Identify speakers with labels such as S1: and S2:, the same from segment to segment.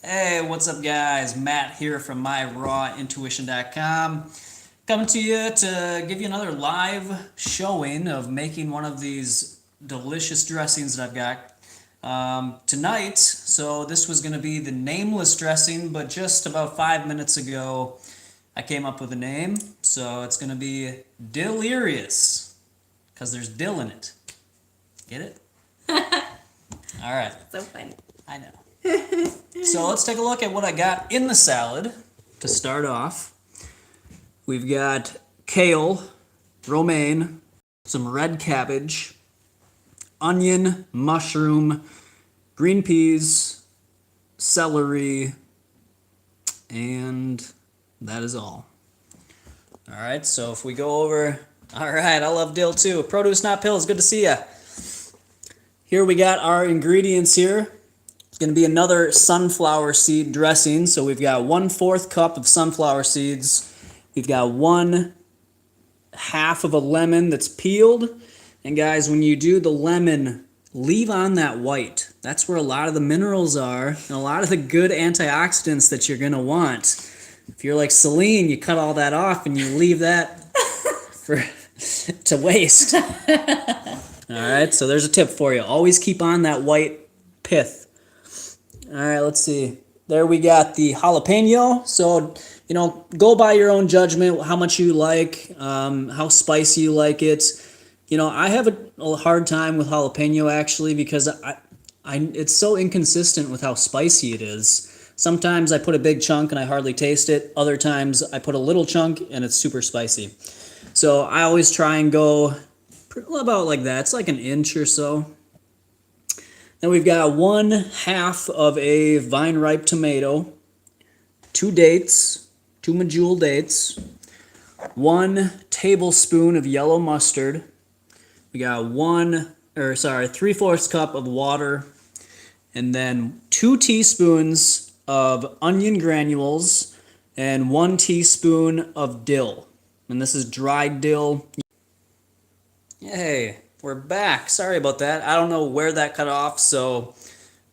S1: Hey, what's up, guys? Matt here from myrawintuition.com. Coming to you to give you another live showing of making one of these delicious dressings that I've got tonight. So, this was going to be the nameless dressing, but just about 5 minutes ago, I came up with a name. So, it's going to be Dillirious because there's dill in it. Get it? All right.
S2: So funny.
S1: I know. So let's take a look at what I got in the salad to start off. We've got kale, romaine, some red cabbage, onion, mushroom, green peas, celery, and that is all. All right, so if we go over, all right, I love dill too. Produce Not Pills, good to see ya. Here we got our ingredients here. It's going to be another sunflower seed dressing. So we've got 1/4 cup of sunflower seeds. We've got 1/2 of a lemon that's peeled. And guys, when you do the lemon, leave on that white. That's where a lot of the minerals are and a lot of the good antioxidants that you're going to want. If you're like Celine, you cut all that off and you leave that to waste. All right, so there's a tip for you. Always keep on that white pith. All right, let's see. There we got the jalapeno. So, go by your own judgment, how much you like, how spicy you like it. I have a hard time with jalapeno actually because it's so inconsistent with how spicy it is. Sometimes I put a big chunk and I hardly taste it. Other times I put a little chunk and it's super spicy. So I always try and go about like that. It's like an inch or so. Then we've got 1/2 of a vine-ripe tomato, 2 dates, 2 medjool dates, 1 tablespoon of yellow mustard. We got 3/4 cup of water, and then 2 teaspoons of onion granules and 1 teaspoon of dill. And this is dried dill. Yay, we're back. Sorry about that. I don't know where that cut off, so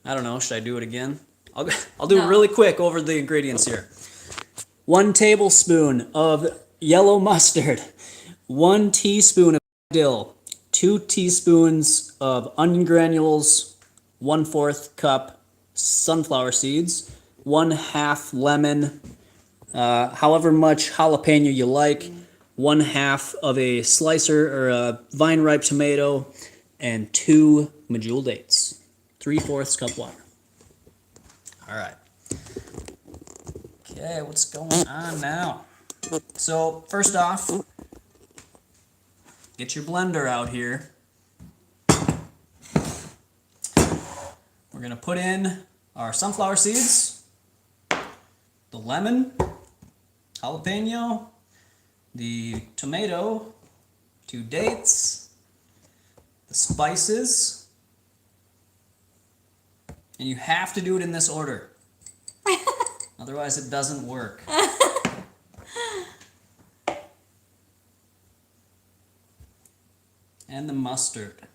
S1: I don't know. Should I do it again? I'll do it really quick over the ingredients here. 1 tablespoon of yellow mustard, 1 teaspoon of dill, 2 teaspoons of onion granules, 1/4 cup sunflower seeds, 1/2 lemon, however much jalapeno you like, 1/2 of a slicer or a vine-ripe tomato, and 2 medjool dates. 3/4 cup water. All right. Okay, what's going on now? So first off, get your blender out here. We're gonna put in our sunflower seeds, the lemon, jalapeno, the tomato, 2 dates, the spices, and you have to do it in this order. Otherwise it doesn't work. And the mustard.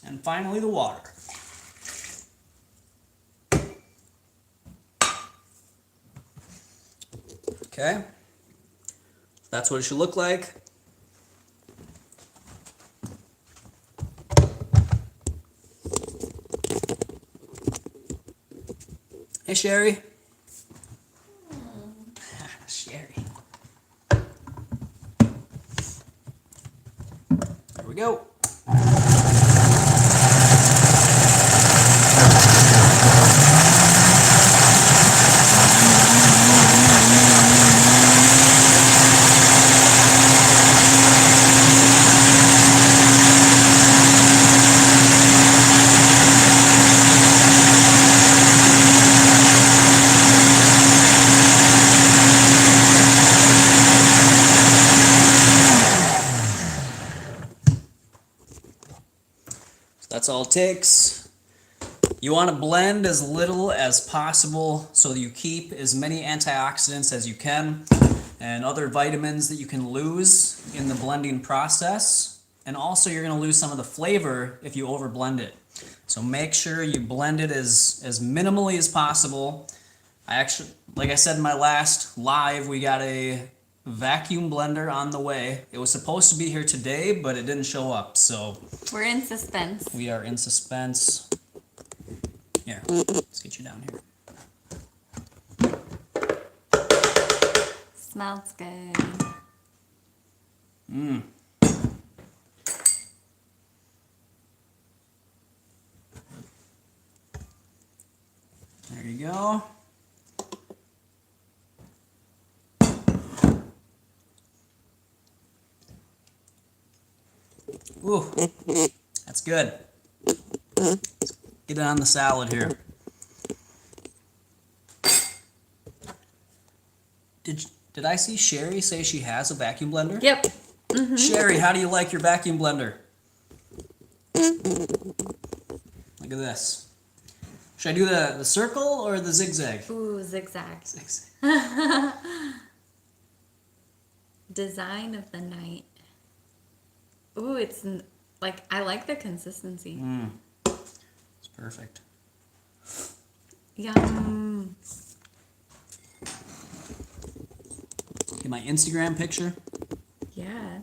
S1: And finally the water. Okay, that's what it should look like. Hey, Sherry. Sherry. There we go. That's all it takes. You want to blend as little as possible so that you keep as many antioxidants as you can and other vitamins that you can lose in the blending process. and also you're going to lose some of the flavor if you over blend it. So make sure you blend it as minimally as possible. I actually, like I said in my last live, we got a vacuum blender on the way. It was supposed to be here today, but it didn't show up, so
S2: we're in suspense.
S1: we are in suspense. Here, let's get you down here.
S2: Smells good.
S1: Mmm. There you go. Ooh, that's good. Let's get it on the salad here. Did I see Sherry say she has a vacuum blender?
S2: Yep.
S1: Sherry, how do you like your vacuum blender? Look at this. Should I do the circle or the zigzag?
S2: Ooh, zigzag.
S1: Zigzag.
S2: Design of the night. Ooh, it's like, I like the consistency.
S1: It's perfect.
S2: Yum.
S1: Get my Instagram picture?
S2: Yeah.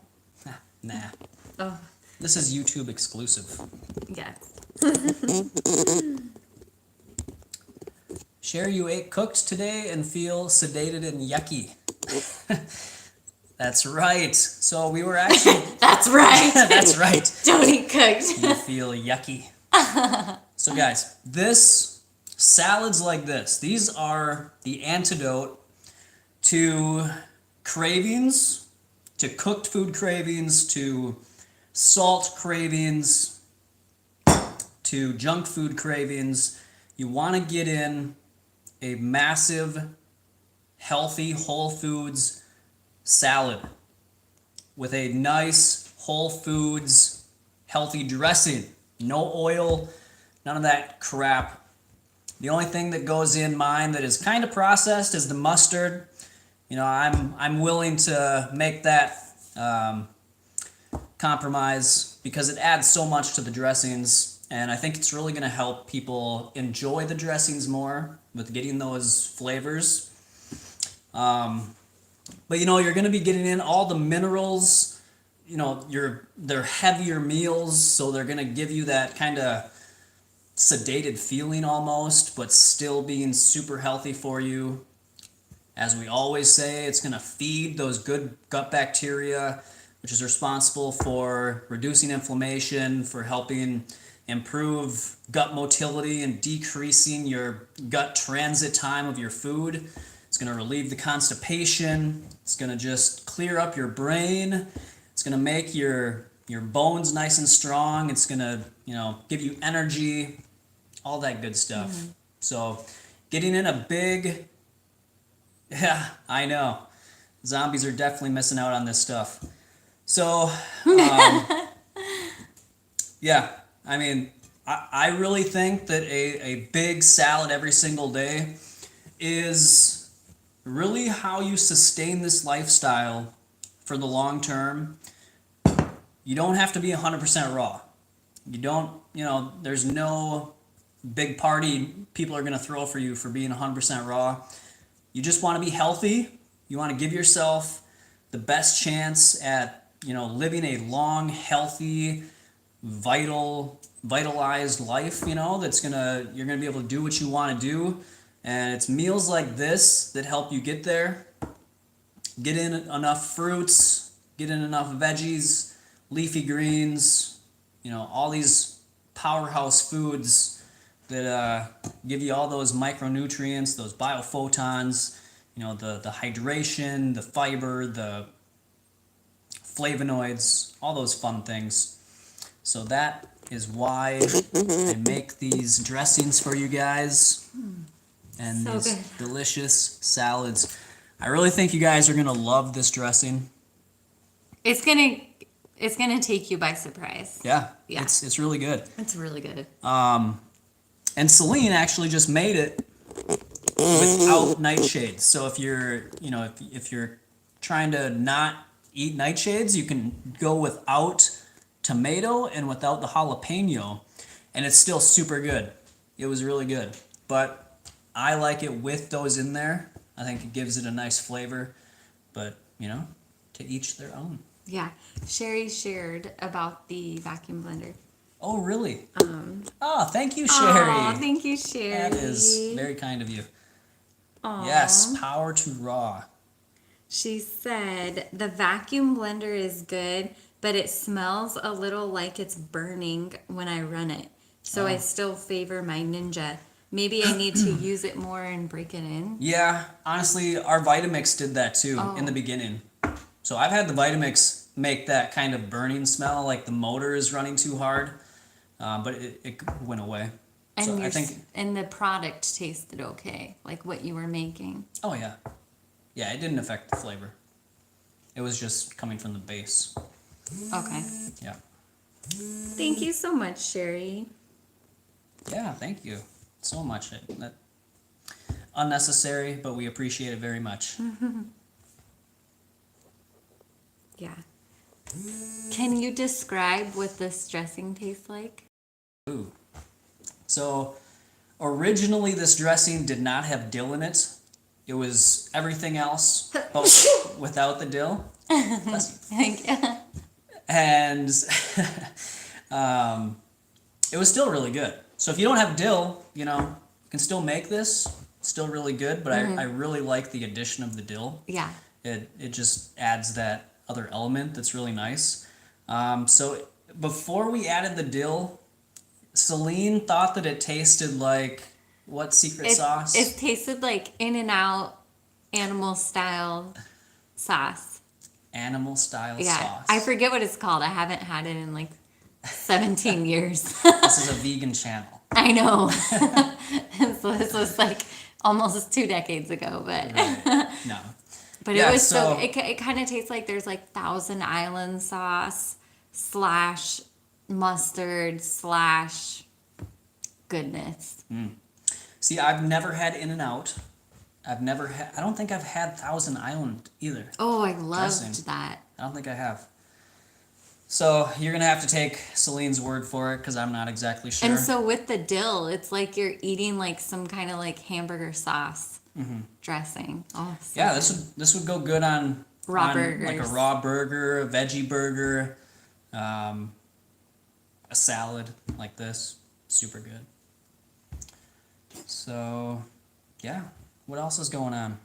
S1: Nah.
S2: Oh,
S1: This is YouTube exclusive.
S2: yes.
S1: Sherry, you ate cooked today and feel sedated and yucky. That's right. So we were actually...
S2: That's right.
S1: That's right.
S2: Don't eat cooked.
S1: You feel yucky. So guys, salads like this, these are the antidote to cravings, to cooked food cravings, to salt cravings, to junk food cravings. You want to get in a massive, healthy, whole foods salad with a nice, whole foods, healthy dressing. No oil, none of that crap. The only thing that goes in mine that is kind of processed is the mustard. You know, I'm willing to make that compromise because it adds so much to the dressings, and I think it's really going to help people enjoy the dressings more with getting those flavors. But you know, you're going to be getting in all the minerals. You know, they're heavier meals, so they're going to give you that kind of sedated feeling almost, but still being super healthy for you. As we always say, it's going to feed those good gut bacteria, which is responsible for reducing inflammation, for helping improve gut motility and decreasing your gut transit time of your food. It's going to relieve the constipation. It's going to just clear up your brain. It's going to make your bones nice and strong. It's going to, you know, give you energy, all that good stuff. Mm-hmm. So getting in a big... Yeah, I know. Zombies are definitely missing out on this stuff. So, yeah, I mean, I really think that a big salad every single day is really how you sustain this lifestyle for the long term. You don't have to be 100% raw. You don't, you know, there's no big party people are going to throw for you for being 100% raw. You just want to be healthy. You want to give yourself the best chance at, you know, living a long, healthy, vitalized life, you know, you're going to be able to do what you want to do. And it's meals like this that help you get there. Get in enough fruits, get in enough veggies, leafy greens, you know, all these powerhouse foods that give you all those micronutrients, those biophotons, you know, the hydration, the fiber, the flavonoids, all those fun things. So that is why I make these dressings for you guys and
S2: so
S1: these
S2: good.
S1: Delicious salads. I really think you guys are going to love this dressing.
S2: It's gonna take you by surprise.
S1: Yeah.
S2: Yeah.
S1: It's really good.
S2: It's really good.
S1: And Celine actually just made it without nightshades. So if you're, you know, if you're trying to not eat nightshades, you can go without tomato and without the jalapeno, and it's still super good. It was really good, but I like it with those in there. I think it gives it a nice flavor, but you know, to each their own.
S2: Yeah. Sherry shared about the vacuum blender.
S1: Oh, really? Oh, thank you, Sherry.
S2: Aw, thank you, Sherry.
S1: That is very kind of you.
S2: Aw.
S1: Yes, power to raw.
S2: She said the vacuum blender is good, but it smells a little like it's burning when I run it. So I still favor my Ninja. Maybe I need to use it more and break it in.
S1: Yeah, honestly, our Vitamix did that too in the beginning. So I've had the Vitamix make that kind of burning smell, like the motor is running too hard, but it went away.
S2: And
S1: So I think,
S2: and the product tasted okay, like what you were making.
S1: oh yeah, yeah, it didn't affect the flavor. It was just coming from the base.
S2: Okay.
S1: Yeah.
S2: Thank you so much, Sherry.
S1: Yeah, thank you so much. That unnecessary, but we appreciate it very much.
S2: Yeah. Can you describe what this dressing tastes like?
S1: Ooh. So originally this dressing did not have dill in it. It was everything else, but without the dill.
S2: Thank you.
S1: And it was still really good. So if you don't have dill, you know, you can still make this. Still really good, but I really like the addition of the dill.
S2: Yeah.
S1: It just adds that other element that's really nice. So before we added the dill, Celine thought that it tasted like what secret sauce?
S2: It tasted like In-N-Out animal style sauce.
S1: Animal style
S2: Yeah.
S1: sauce.
S2: I forget what it's called. I haven't had it in like 17 years.
S1: This is a vegan channel.
S2: I know. So this was like almost 2 decades ago, but
S1: Right. No.
S2: but
S1: Yeah,
S2: it was
S1: so-
S2: it kind of tastes like there's like Thousand Island sauce / mustard / goodness.
S1: See, I've never had In-N-Out. I don't think I've had Thousand Island either.
S2: Oh, I loved
S1: Dressing.
S2: that.
S1: I don't think I have. So you're gonna have to take Celine's word for it because I'm not exactly sure.
S2: And so with the dill, it's like you're eating like some kind of like hamburger sauce dressing. Oh, so
S1: yeah,
S2: good.
S1: this would go good on
S2: Raw
S1: like a
S2: burgers.
S1: raw burger, a veggie burger, a salad like this. Super good. So, yeah. What else is going on?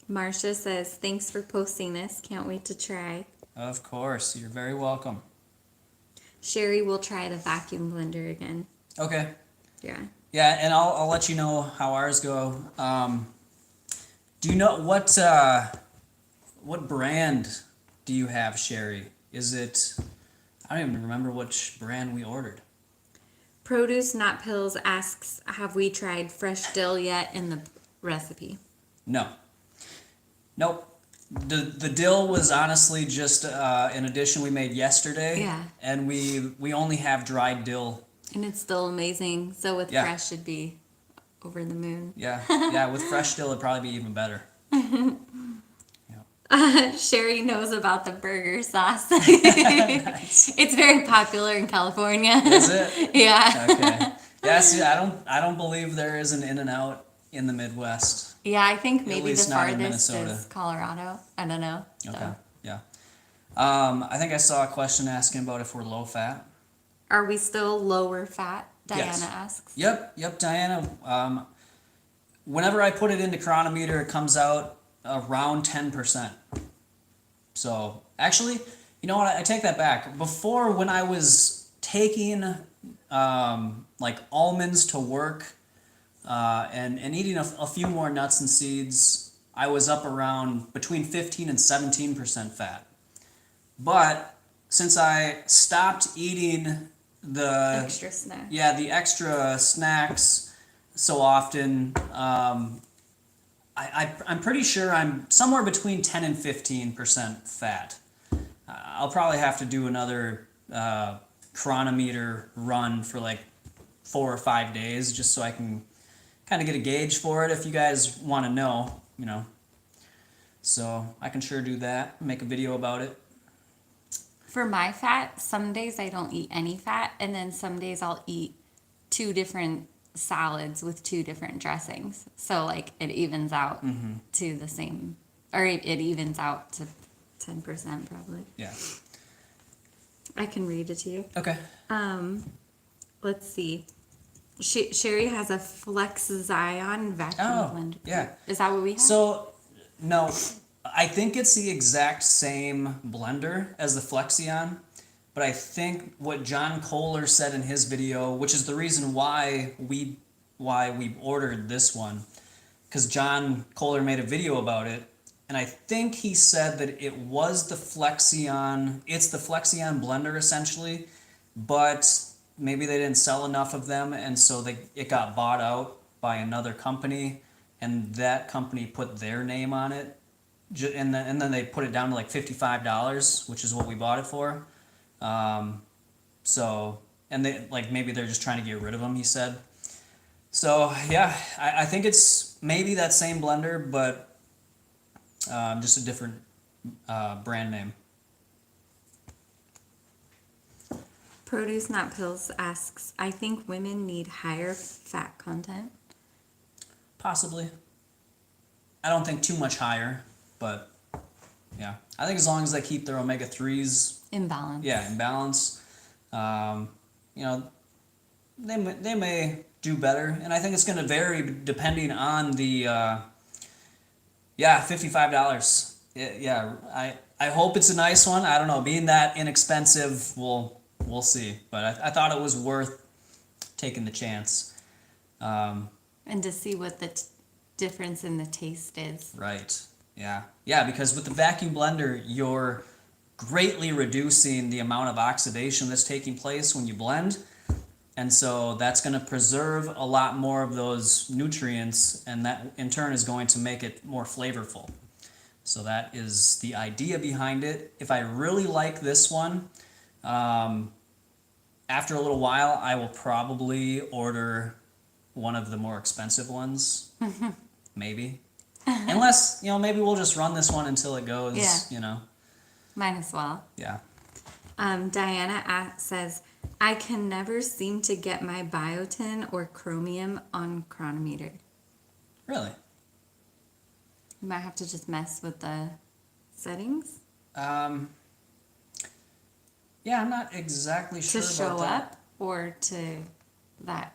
S2: Marcia says, thanks for posting this. Can't wait to try.
S1: Of course, you're very welcome.
S2: Sherry will try the vacuum blender again.
S1: Okay.
S2: Yeah.
S1: Yeah, and I'll let you know how ours go. Do you know what brand do you have, Sherry? Is it? I don't even remember which brand we ordered.
S2: Produce Not Pills asks, have we tried fresh dill yet in the recipe?
S1: No. Nope. The dill was honestly just an addition we made yesterday.
S2: Yeah.
S1: And we only have dried dill.
S2: And it's still amazing. So with
S1: Yeah.
S2: fresh, it'd be over the moon.
S1: Yeah. Yeah. With fresh dill, it'd probably be even better.
S2: Sherry knows about the burger sauce. It's very popular in California.
S1: Is it?
S2: Yeah.
S1: Okay. Yeah. See, I don't believe there is an In-N-Out in the Midwest.
S2: Yeah, I think maybe the
S1: least not in
S2: farthest
S1: Minnesota.
S2: is Colorado. I don't know. So.
S1: Okay. Yeah. I think I saw a question asking about if we're low fat.
S2: Are we still lower fat? Diana
S1: Yes.
S2: asks.
S1: Yep, Diana. Whenever I put it into Chronometer, it comes out around 10%. So, actually, you know what? I take that back. Before, when I was taking like almonds to work and eating a few more nuts and seeds, I was up around between 15 and 17% fat. But since I stopped eating the
S2: Extra snack.
S1: yeah, the extra snacks so often, I'm pretty sure I'm somewhere between 10 and 15% fat. I'll probably have to do another Chronometer run for like 4 or 5 days just so I can kind of get a gauge for it if you guys want to know, you know. So I can sure do that, make a video about it.
S2: For my fat, some days I don't eat any fat, and then some days I'll eat 2 different salads with 2 different dressings. So like it evens out to the same, or it evens out to 10% probably.
S1: Yeah.
S2: I can read it to you.
S1: Okay.
S2: Let's see. Sherry has a Flex Zion vacuum blender.
S1: Yeah.
S2: Is that what we have?
S1: So, no, I think it's the exact same blender as the Flexion, but I think what John Kohler said in his video, which is the reason why we ordered this one, because John Kohler made a video about it, and I think he said that it was the Flexion, it's the Flexion blender essentially, but maybe they didn't sell enough of them, and so it got bought out by another company, and that company put their name on it, and then they put it down to like $55, which is what we bought it for. So, and they maybe they're just trying to get rid of them, he said. So yeah, I think it's maybe that same blender, but just a different brand name.
S2: Produce Not Pills asks, I think women need higher fat content.
S1: Possibly. I don't think too much higher, but yeah. I think as long as they keep their omega-3s
S2: in balance.
S1: Yeah, in balance. You know, they may do better, and I think it's going to vary depending on the $55. Yeah, I hope it's a nice one. I don't know, being that inexpensive, we'll see. But I thought it was worth taking the chance.
S2: And to see what the difference in the taste is.
S1: Right. Yeah. Yeah, because with the vacuum blender, you're greatly reducing the amount of oxidation that's taking place when you blend. And so that's going to preserve a lot more of those nutrients, and that in turn is going to make it more flavorful. So that is the idea behind it. If I really like this one, after a little while, I will probably order one of the more expensive ones. Maybe. Unless, maybe we'll just run this one until it goes,
S2: Might as well.
S1: Yeah.
S2: Diana says, I can never seem to get my biotin or chromium on Chronometer.
S1: Really?
S2: You might have to just mess with the settings.
S1: Yeah, I'm not exactly sure
S2: to
S1: about
S2: show
S1: that.
S2: up or to that.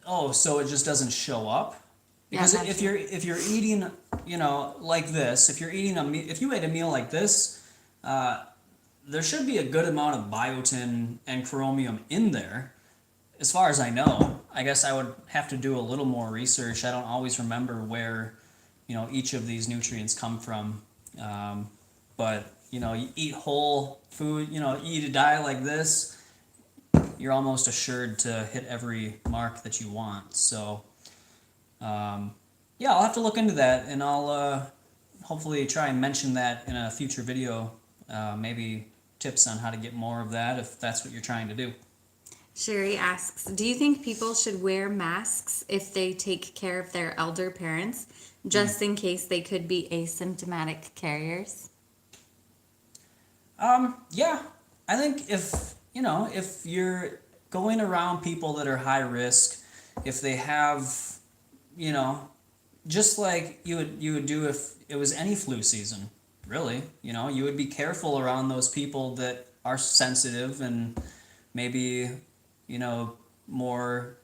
S1: Oh, so it just doesn't show up? Because
S2: Yeah,
S1: if you're eating, like this, if you ate a meal like this, there should be a good amount of biotin and chromium in there, as far as I know. I guess I would have to do a little more research. I don't always remember where, each of these nutrients come from. But, you eat whole food, eat a diet like this, you're almost assured to hit every mark that you want. So, yeah, I'll have to look into that, and I'll hopefully try and mention that in a future video. Maybe tips on how to get more of that if that's what you're trying to do.
S2: Sherry asks, do you think people should wear masks if they take care of their elder parents, just in case they could be asymptomatic carriers?
S1: Yeah, I think if you're going around people that are high risk, if they have, just like you would do if it was any flu season, really, you would be careful around those people that are sensitive and maybe, more,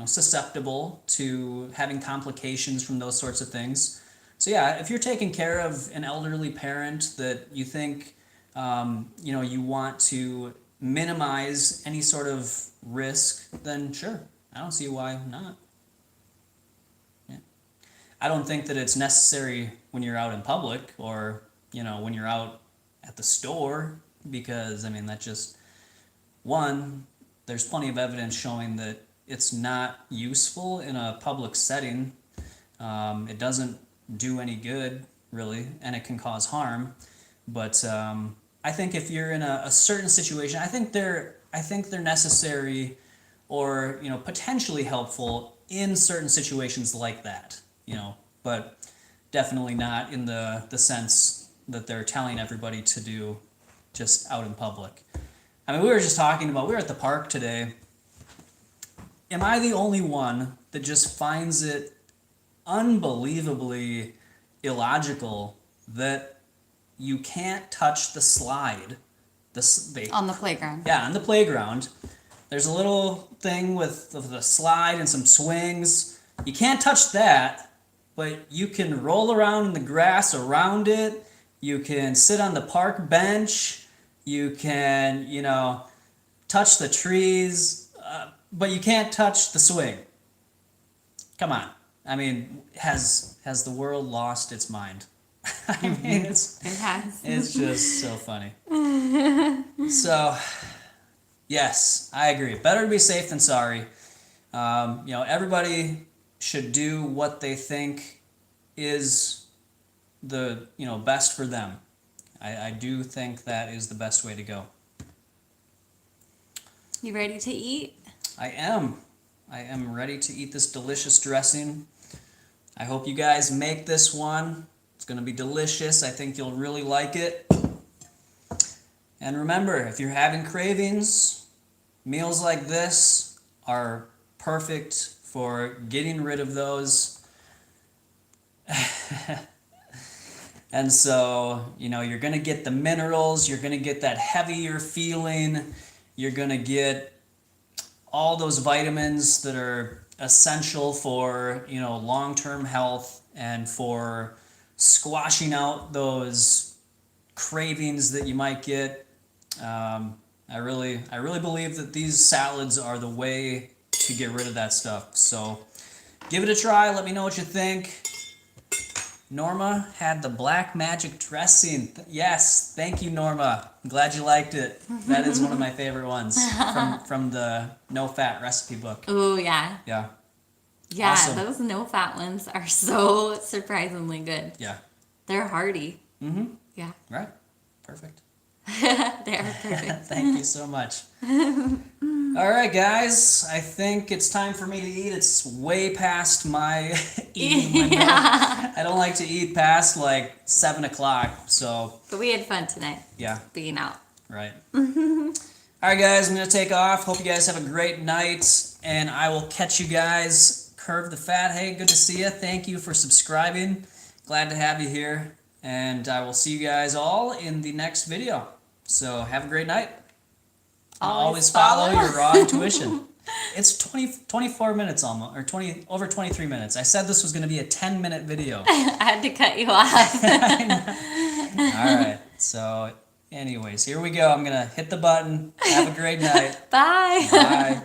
S1: susceptible to having complications from those sorts of things. So yeah, if you're taking care of an elderly parent that you think, you want to minimize any sort of risk, then sure, I don't see why not. Yeah. I don't think that it's necessary when you're out in public or, when you're out at the store, because, that just, one, there's plenty of evidence showing that it's not useful in a public setting. It doesn't do any good, really, and it can cause harm. But I think if you're in a certain situation, I think they're necessary or potentially helpful in certain situations like that. But definitely not in the sense that they're telling everybody to do just out in public. I mean, we were just talking about, we were at the park today. Am I the only one that just finds it unbelievably illogical that you can't touch the slide?
S2: On the playground.
S1: Yeah, on the playground. There's a little thing with the slide and some swings. You can't touch that, but you can roll around in the grass around it. You can sit on the park bench. You can, touch the trees, but you can't touch the swing. Come on. I mean, has the world lost its mind? I mean,
S2: It has.
S1: it's just so funny. So, yes, I agree. Better to be safe than sorry. Everybody should do what they think is the best for them. I do think that is the best way to go.
S2: You ready to eat?
S1: I am ready to eat this delicious dressing. I hope you guys make this one. It's going to be delicious. I think you'll really like it. And remember, if you're having cravings, meals like this are perfect for getting rid of those. And so, you're going to get the minerals, you're going to get that heavier feeling, you're going to get all those vitamins that are essential for, long-term health and for squashing out those cravings that you might get. I really believe that these salads are the way to get rid of that stuff. So give it a try. Let me know what you think. Norma had the black magic dressing. Yes, thank you, Norma. I'm glad you liked it. That is one of my favorite ones from the no fat recipe book.
S2: Oh yeah.
S1: Yeah.
S2: Yeah,
S1: Awesome.
S2: Those no fat ones are so surprisingly good.
S1: Yeah.
S2: They're hearty.
S1: Mm-hmm.
S2: Yeah.
S1: Right. Perfect.
S2: They are perfect.
S1: Thank you so much. All right, guys. I think it's time for me to eat. It's way past my eating window.
S2: Yeah.
S1: I don't like to eat past 7 o'clock. So
S2: But we had fun tonight
S1: yeah,
S2: being out.
S1: right. All right, guys. I'm gonna take off. Hope you guys have a great night, and I will catch you guys. Curve the Fat. Hey, good to see you. Thank you for subscribing. Glad to have you here. And I will see you guys all in the next video. So have a great night. Always follow your raw intuition. It's 24 minutes almost, or over 23 minutes. I said this was going to be a 10-minute video.
S2: I had to cut you off.
S1: All right. So anyways, here we go. I'm going to hit the button. Have a great night.
S2: Bye.
S1: Bye.